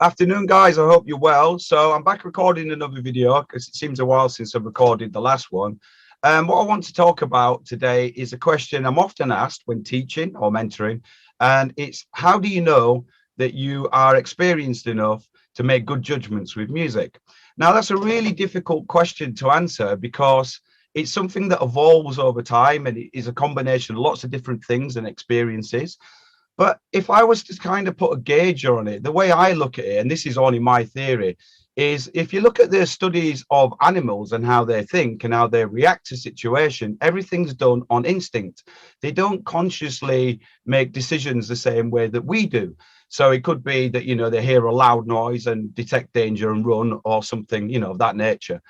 Afternoon, guys. I hope you're well. So I'm back recording another video because it seems a while since I've recorded the last one. What I want to talk about today is a question I'm often asked when teaching or mentoring, and it's how do you know that you are experienced enough to make good judgments with music? Now, that's a really difficult question to answer because it's something that evolves over time and it is a combination of lots of different things and experiences. But if I was to kind of put a gauge on it, the way I look at it, and this is only my theory, is if you look at the studies of animals and how they think and how they react to situation, everything's done on instinct. They don't consciously make decisions the same way that we do. So it could be that, they hear a loud noise and detect danger and run or something, of that nature.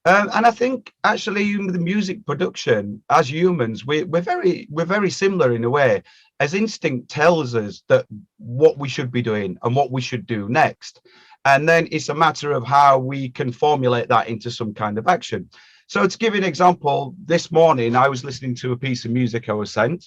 And I think actually the music production as humans, we're very similar in a way, as instinct tells us that what we should be doing and what we should do next. And then it's a matter of how we can formulate that into some kind of action. So to give you an example, this morning I was listening to a piece of music I was sent.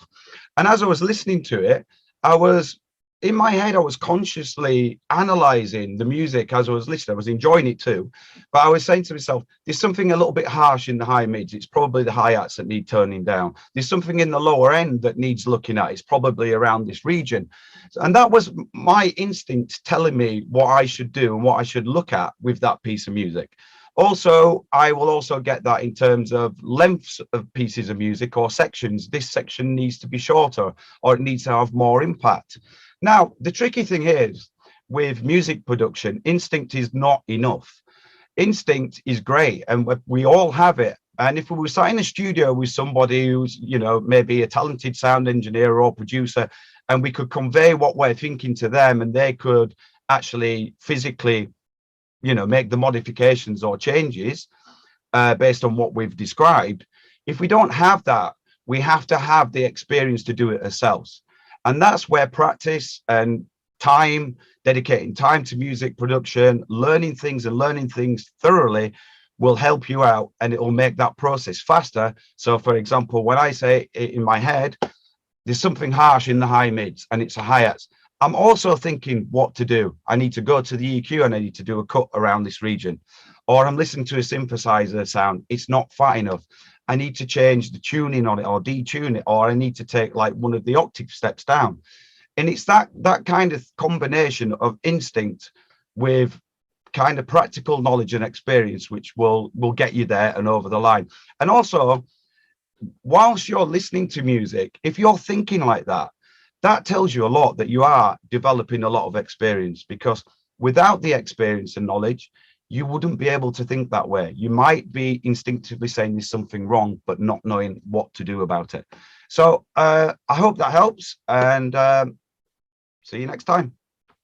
And as I was listening to it, I was in my head, I was consciously analyzing the music as I was listening. I was enjoying it too. But I was saying to myself, there's something a little bit harsh in the high mids. It's probably the hi-hats that need turning down. There's something in the lower end that needs looking at. It's probably around this region. And that was my instinct telling me what I should do and what I should look at with that piece of music. Also, I will also get that in terms of lengths of pieces of music or sections. This section needs to be shorter or it needs to have more impact. Now, the tricky thing is with music production, instinct is not enough. Instinct is great and we all have it. And if we were sat in a studio with somebody who's, maybe a talented sound engineer or producer, and we could convey what we're thinking to them and they could actually physically, make the modifications or changes based on what we've described. If we don't have that, we have to have the experience to do it ourselves. And that's where practice and time, dedicating time to music production, learning things thoroughly will help you out and it will make that process faster. So, for example, when I say in my head, there's something harsh in the high mids and it's a hi-hats, I'm also thinking what to do. I need to go to the EQ and I need to do a cut around this region. Or I'm listening to a synthesizer sound. It's not fat enough. I need to change the tuning on it or detune it, or I need to take like one of the octave steps down. And it's that kind of combination of instinct with kind of practical knowledge and experience, which will get you there and over the line. And also, whilst you're listening to music, if you're thinking like that, that tells you a lot that you are developing a lot of experience, because without the experience and knowledge, you wouldn't be able to think that way. You might be instinctively saying there's something wrong, but not knowing what to do about it. So I hope that helps, and see you next time.